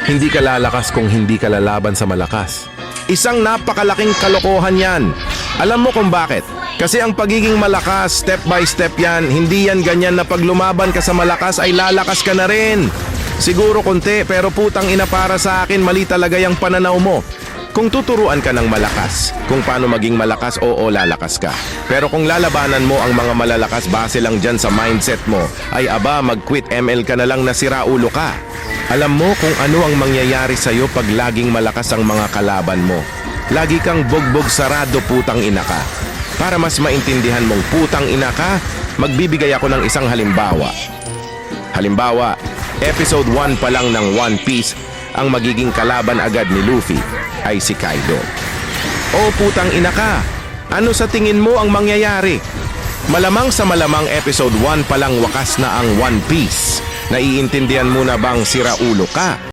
Hindi ka lalakas kung hindi ka lalaban sa malakas. Isang napakalaking kalokohan yan. Alam mo kung bakit? Kasi ang pagiging malakas, step by step yan. Hindi yan ganyan na pag lumaban ka sa malakas ay lalakas ka na rin. Siguro konti, pero putang ina, para sa akin mali talaga yung pananaw mo. Kung tuturuan ka ng malakas, kung paano maging malakas, oo, lalakas ka. Pero kung lalabanan mo ang mga malalakas base lang dyan sa mindset mo, ay aba, mag-quit ML ka na lang na siraulo ka. Alam mo kung ano ang mangyayari sa'yo pag laging malakas ang mga kalaban mo. Lagi kang bogbog sarado, putang ina ka. Para mas maintindihan mong putang ina ka, magbibigay ako ng isang halimbawa. Halimbawa, episode 1 pa lang ng One Piece, ang magiging kalaban agad ni Luffy ay si Kaido. O putang ina ka, ano sa tingin mo ang mangyayari? Malamang sa malamang episode 1 pa lang wakas na ang One Piece. Naiintindihan mo na bang siraulo ka?